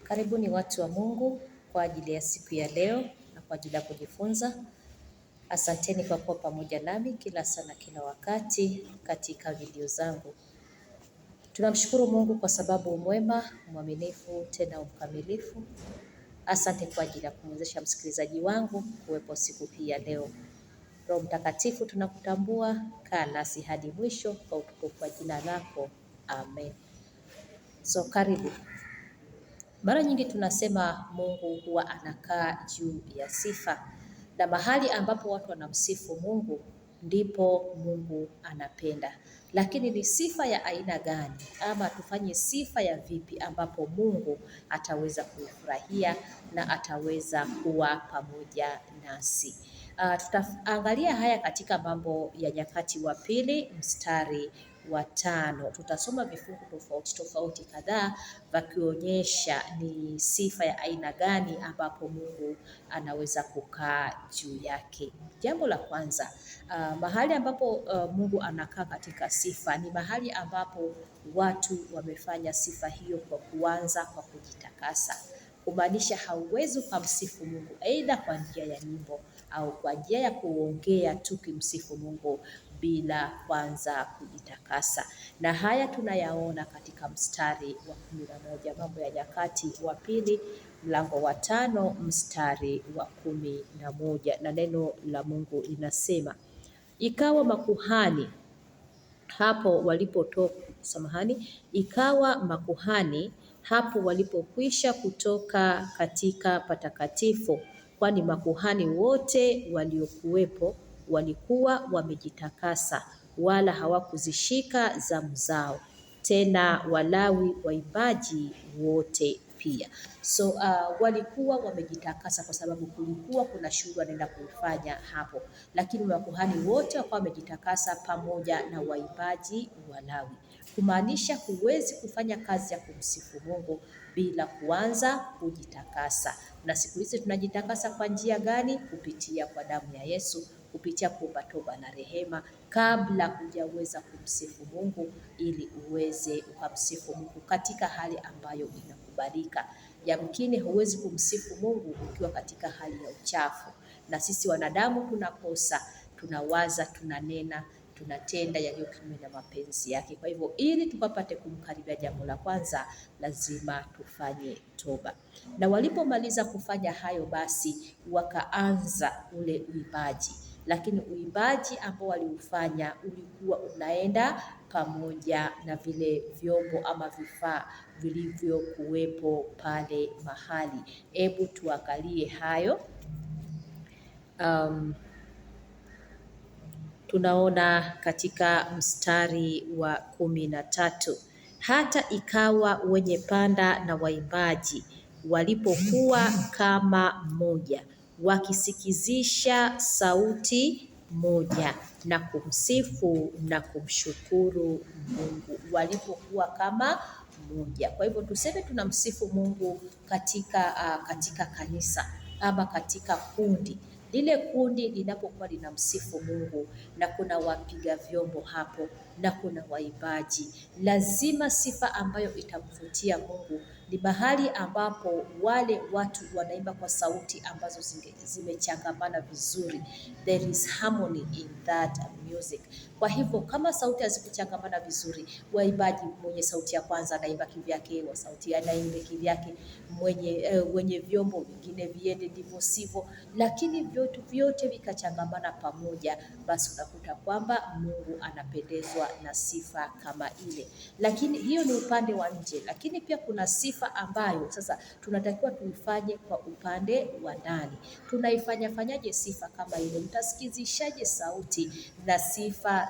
Karibuni watu wa Mungu kwa ajili ya siku ya leo na kwa ajili ya kujifunza. Asanteni kwa kuwa pamoja nami kila saa na kila wakati katika video zangu. Tunamshukuru Mungu kwa sababu mwema, mwaminifu, tena mkamilifu. Asante kwa ajili ya kumwezesha msikilizaji wangu kuwepo siku hii ya leo. Roho Mtakatifu tunakutambua, kaa nasi hadi mwisho kwa utukufu wa jina lako. Amen. So karibu. Mara nyingi tunasema Mungu huwa anakaa juu ya sifa, na mahali ambapo watu wanamsifu Mungu ndipo Mungu anapenda. Lakini ni sifa ya aina gani ama tufanye sifa ya vipi ambapo Mungu ataweza kuifurahia na ataweza kuwa pamoja nasi? Tutaangalia haya katika Mambo ya Nyakati wa Pili mstari wa 5. Tutasoma vifungu tofauti tofauti kadhaa vakionyesha ni sifa ya aina gani ambapo Mungu anaweza kukaa juu yake. Jambo la kwanza, mahali ambapo Mungu anakaa katika sifa ni mahali ambapo watu wamefanya sifa hiyo kwa kuanza kwa kujitakasa. Kumaanisha hauwezi ukamsifu Mungu aidha kwa njia ya nyimbo au kwa njia ya kuongea tu kimsifu Mungu bila kwanza kujitakasa. Na haya tunayaona katika mstari wa 11, Mambo ya Nyakati wa Pili mlango wa 5 mstari wa 11, na neno la Mungu linasema, ikawa makuhani hapo walipokwisha kutoka katika patakatifu, kwani makuhani wote waliokuwepo walikuwa wamejitakasa, wala hawakuzishika zamu zao, tena Walawi waimbaji wote pia. So walikuwa wamejitakasa kwa sababu kulikuwa kuna shughuli wanaenda kuifanya hapo, lakini makuhani wote wakawa wamejitakasa pamoja na waimbaji Walawi. Kumaanisha huwezi kufanya kazi ya kumsifu Mungu bila kuanza kujitakasa. Na siku hizi tunajitakasa kwa njia gani? Kupitia kwa damu ya Yesu, kupitia kuomba toba na rehema kabla hujaweza kumsifu Mungu, ili uweze ukamsifu Mungu katika hali ambayo inakubalika. Yamkini huwezi kumsifu Mungu ukiwa katika hali ya uchafu, na sisi wanadamu tunakosa, tunawaza, tunanena, tunatenda yaliyo kinyume na mapenzi yake. Kwa hivyo ili tukapate kumkaribia, jambo la kwanza lazima tufanye toba. Na walipomaliza kufanya hayo, basi wakaanza ule uimbaji, lakini uimbaji ambao waliufanya ulikuwa unaenda pamoja na vile vyombo ama vifaa vilivyokuwepo pale mahali. Hebu tuangalie hayo. Tunaona katika mstari wa 13, hata ikawa wenye panda na waimbaji walipokuwa kama mmoja, wakisikizisha sauti moja na kumsifu na kumshukuru Mungu. Walipokuwa kama mmoja. Kwa hivyo tuseme tunamsifu Mungu katika kanisa ama katika kundi. Lile kundi linapokuwa linamsifu Mungu na kuna wapiga vyombo hapo na kuna waimbaji, lazima sifa ambayo itamvutia Mungu ni mahali ambapo wale watu wanaimba kwa sauti ambazo zimechangamana vizuri. There is harmony in that music. Kwa hivyo kama sauti hazikuchangamana vizuri, waimbaji, mwenye sauti ya kwanza anaimba kivyake, wa sauti anaimba kivyake, mwenye vyombo vingine viende ndivyo sivyo, lakini vyote vikachangamana pamoja, basi unakuta kwamba Mungu anapendezwa na sifa kama ile. Lakini hiyo ni upande wa nje, lakini pia kuna sifa ambayo sasa tunatakiwa tuifanye kwa upande wa ndani. Fanyaje sifa kama ile? Mtasikizishaje sauti na sifa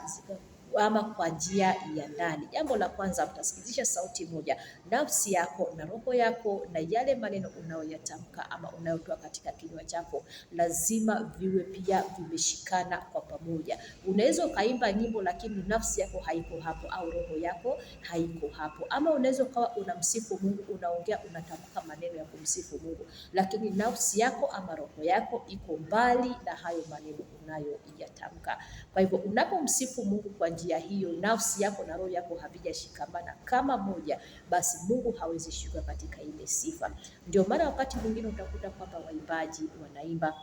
ama kwa njia ya ndani? Jambo la kwanza, mtasikizisha sauti moja, nafsi yako na roho yako na yale maneno unayoyatamka ama unayotoa katika kinywa chako lazima viwe pia vimeshikana kwa pamoja. Unaweza ukaimba nyimbo lakini nafsi yako haiko hapo au roho yako haiko hapo, ama unaweza ukawa unamsifu Mungu, unaongea, unatamka maneno ya kumsifu Mungu, lakini nafsi yako ama roho yako iko mbali na hayo maneno unayoyatamka. Kwa hivyo unapomsifu Mungu kwa njia njia hiyo nafsi yako na roho yako havijashikamana kama moja, basi Mungu hawezi shuka katika ile sifa. Ndio maana wakati mwingine utakuta kwamba waimbaji wanaimba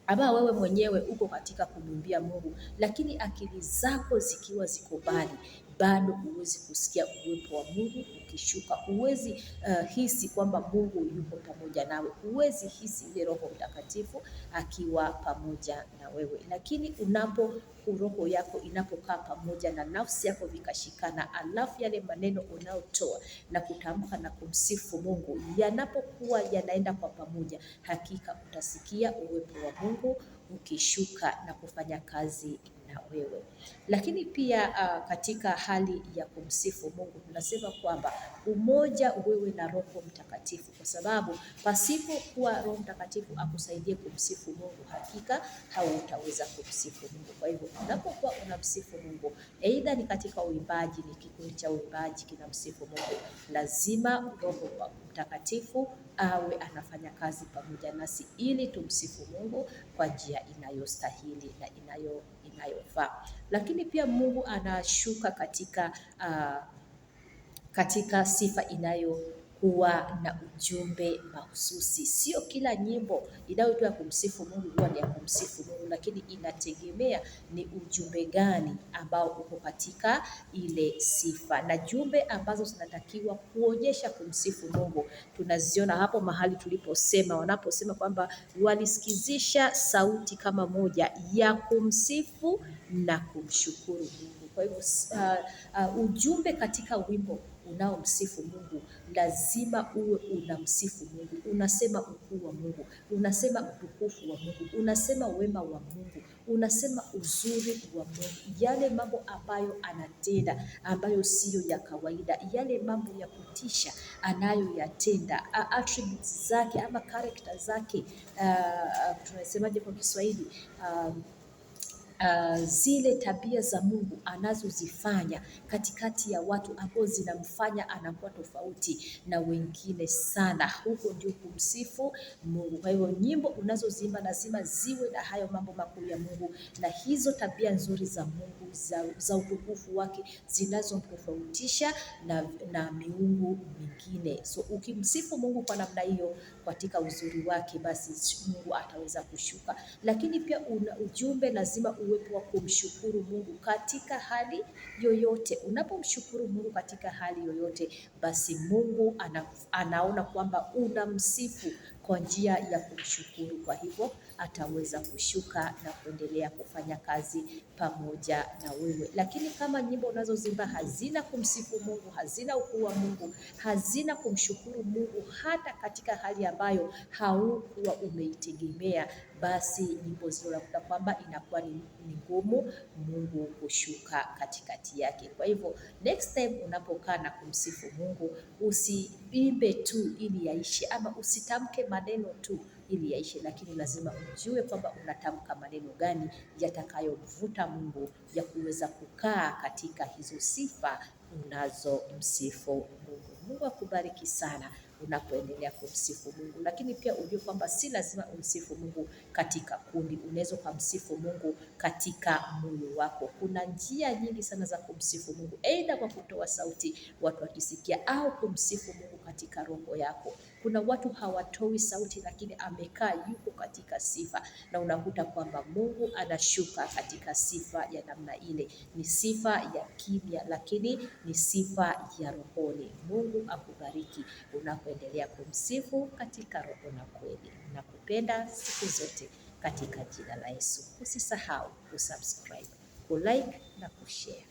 ama wewe mwenyewe uko katika kumwimbia Mungu, lakini akili zako zikiwa ziko mbali, bado huwezi kusikia uwepo wa Mungu ukishuka. Huwezi hisi kwamba Mungu yuko pamoja nawe, huwezi hisi ile Roho Mtakatifu akiwa pamoja na wewe. Lakini roho yako inapokaa pamoja na nafsi yako vikashikana, alafu yale maneno unayotoa na kutamka na kumsifu Mungu yanapokuwa yanaenda kwa pamoja, hakika utasikia uwepo wa Mungu ukishuka na kufanya kazi na wewe. Lakini pia katika hali ya kumsifu Mungu tunasema kwamba umoja wewe na Roho Mtakatifu, kwa sababu pasipo kuwa Roho Mtakatifu akusaidie kumsifu Mungu, hakika hautaweza kumsifu Mungu. Kwa hivyo unapokuwa unamsifu Mungu, aidha ni katika uimbaji, ni kikundi cha uimbaji kinamsifu Mungu, lazima Roho Mtakatifu awe anafanya kazi pamoja nasi ili tumsifu Mungu kwa njia inayostahili na inayofaa. Lakini pia Mungu anashuka katika sifa inayokuwa na ujumbe mahususi. Sio kila nyimbo inayoitwa kumsifu Mungu huwa ni ya kumsifu Mungu, lakini inategemea ni ujumbe gani ambao uko katika ile sifa. Na jumbe ambazo zinatakiwa kuonyesha kumsifu Mungu tunaziona hapo mahali tuliposema, wanaposema kwamba walisikizisha sauti kama moja ya kumsifu na kumshukuru Mungu. Kwa hivyo ujumbe katika wimbo unaomsifu Mungu lazima uwe unamsifu Mungu, unasema ukuu wa Mungu, unasema utukufu wa Mungu, unasema wema wa Mungu, unasema uzuri wa Mungu, yale mambo ambayo anatenda ambayo siyo ya kawaida, yale mambo ya kutisha anayoyatenda, attributes zake ama character zake, tunasemaje kwa Kiswahili, zile tabia za Mungu anazozifanya katikati ya watu ambao zinamfanya anakuwa tofauti na wengine sana. Huko ndio kumsifu Mungu. Kwa hivyo nyimbo unazozimba lazima ziwe na hayo mambo makuu ya Mungu na hizo tabia nzuri za Mungu za utukufu wake zinazomtofautisha na miungu mingine. So ukimsifu Mungu kwa namna hiyo katika uzuri wake, basi Mungu ataweza kushuka. Lakini pia ujumbe lazima uwepo wa kumshukuru Mungu katika hali yoyote. Unapomshukuru Mungu katika hali yoyote, basi Mungu anaona kwamba unamsifu kwa njia ya kumshukuru. Kwa hivyo ataweza kushuka na kuendelea kufanya kazi pamoja na wewe. Lakini kama nyimbo unazozimba hazina kumsifu Mungu, hazina ukuu wa Mungu, hazina kumshukuru Mungu hata katika hali ambayo haukuwa umeitegemea, basi nyimbo zile unakuta kwamba inakuwa ni ngumu Mungu kushuka katikati yake. Kwa hivyo next time unapokaa na kumsifu Mungu, usiimbe tu ili yaishe, ama usitamke maneno tu ili yaishe, lakini lazima ujue kwamba unatamka maneno gani yatakayomvuta Mungu ya kuweza kukaa katika hizo sifa unazomsifu Mungu. Mungu akubariki sana unapoendelea kumsifu Mungu. Lakini pia ujue kwamba si lazima umsifu Mungu katika kundi, unaweza kumsifu Mungu katika moyo wako. Kuna njia nyingi sana za kumsifu Mungu, aidha kwa kutoa sauti watu wakisikia, au kumsifu Mungu katika roho yako. Kuna watu hawatoi sauti lakini amekaa yuko katika sifa, na unakuta kwamba Mungu anashuka katika sifa ya namna ile. Ni sifa ya kimya lakini ni sifa ya rohoni. Mungu akubariki unapoendelea kumsifu katika roho na kweli. Nakupenda siku zote katika jina la Yesu. Usisahau kusubscribe, kulike na kushare.